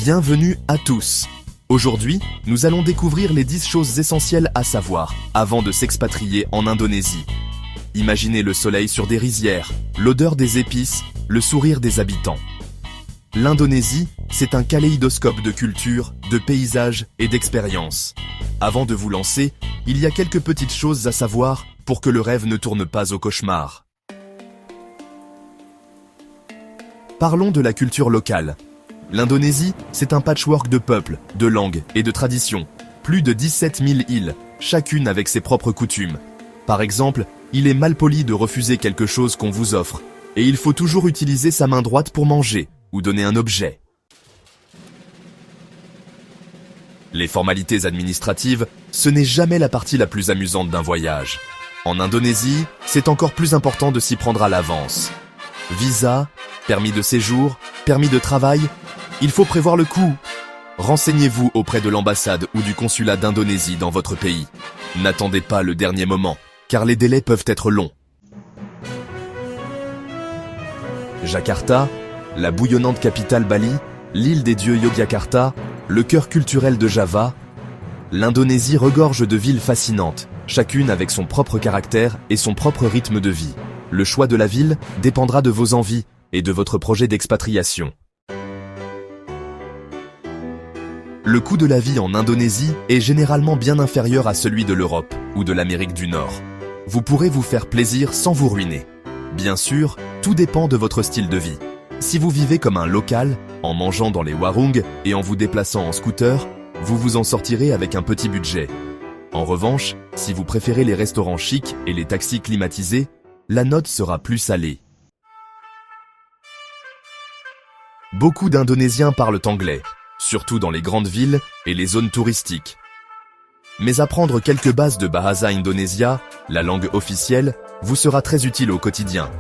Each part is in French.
Bienvenue à tous. Aujourd'hui, nous allons découvrir les 10 choses essentielles à savoir avant de s'expatrier en Indonésie. Imaginez le soleil sur des rizières, l'odeur des épices, le sourire des habitants. L'Indonésie, c'est un kaléidoscope de culture, de paysages et d'expériences. Avant de vous lancer, il y a quelques petites choses à savoir pour que le rêve ne tourne pas au cauchemar. Parlons de la culture locale. L'Indonésie, c'est un patchwork de peuples, de langues et de traditions. Plus de 17 000 îles, chacune avec ses propres coutumes. Par exemple, il est malpoli de refuser quelque chose qu'on vous offre, et il faut toujours utiliser sa main droite pour manger ou donner un objet. Les formalités administratives, ce n'est jamais la partie la plus amusante d'un voyage. En Indonésie, c'est encore plus important de s'y prendre à l'avance. Visa, permis de séjour, permis de travail, il faut prévoir le coup. Renseignez-vous auprès de l'ambassade ou du consulat d'Indonésie dans votre pays. N'attendez pas le dernier moment, car les délais peuvent être longs. Jakarta, la bouillonnante capitale Bali, l'île des dieux Yogyakarta, le cœur culturel de Java. L'Indonésie regorge de villes fascinantes, chacune avec son propre caractère et son propre rythme de vie. Le choix de la ville dépendra de vos envies et de votre projet d'expatriation. Le coût de la vie en Indonésie est généralement bien inférieur à celui de l'Europe ou de l'Amérique du Nord. Vous pourrez vous faire plaisir sans vous ruiner. Bien sûr, tout dépend de votre style de vie. Si vous vivez comme un local, en mangeant dans les warung et en vous déplaçant en scooter, vous vous en sortirez avec un petit budget. En revanche, si vous préférez les restaurants chics et les taxis climatisés, la note sera plus salée. Beaucoup d'Indonésiens parlent anglais, surtout dans les grandes villes et les zones touristiques. Mais apprendre quelques bases de Bahasa Indonesia, la langue officielle, vous sera très utile au quotidien.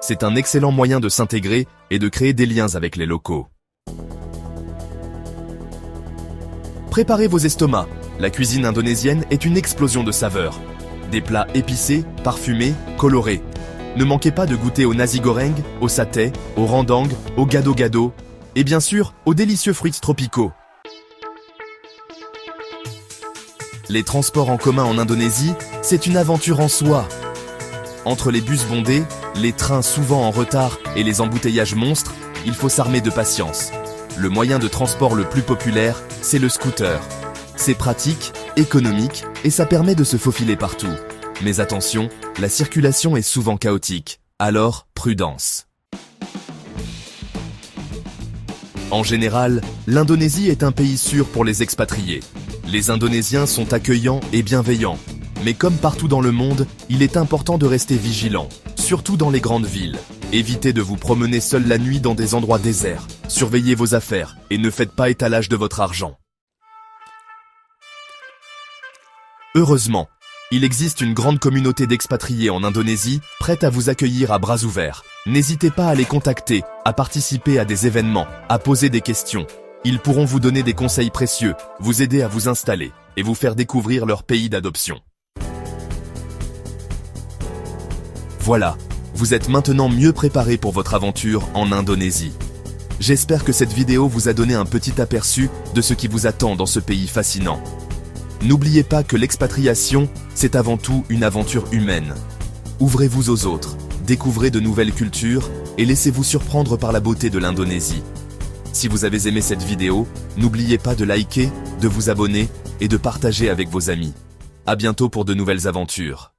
C'est un excellent moyen de s'intégrer et de créer des liens avec les locaux. Préparez vos estomacs. La cuisine indonésienne est une explosion de saveurs. Des plats épicés, parfumés, colorés. Ne manquez pas de goûter au nasi goreng, au satay, au rendang, au gado-gado, et bien sûr, aux délicieux fruits tropicaux. Les transports en commun en Indonésie, c'est une aventure en soi. Entre les bus bondés, les trains souvent en retard et les embouteillages monstres, il faut s'armer de patience. Le moyen de transport le plus populaire, c'est le scooter. C'est pratique, économique et ça permet de se faufiler partout. Mais attention, la circulation est souvent chaotique, alors prudence. En général, l'Indonésie est un pays sûr pour les expatriés. Les Indonésiens sont accueillants et bienveillants. Mais comme partout dans le monde, il est important de rester vigilant, surtout dans les grandes villes. Évitez de vous promener seul la nuit dans des endroits déserts. Surveillez vos affaires et ne faites pas étalage de votre argent. Heureusement, il existe une grande communauté d'expatriés en Indonésie, prête à vous accueillir à bras ouverts. N'hésitez pas à les contacter, à participer à des événements, à poser des questions. Ils pourront vous donner des conseils précieux, vous aider à vous installer et vous faire découvrir leur pays d'adoption. Voilà, vous êtes maintenant mieux préparé pour votre aventure en Indonésie. J'espère que cette vidéo vous a donné un petit aperçu de ce qui vous attend dans ce pays fascinant. N'oubliez pas que l'expatriation, c'est avant tout une aventure humaine. Ouvrez-vous aux autres, découvrez de nouvelles cultures et laissez-vous surprendre par la beauté de l'Indonésie. Si vous avez aimé cette vidéo, n'oubliez pas de liker, de vous abonner et de partager avec vos amis. À bientôt pour de nouvelles aventures.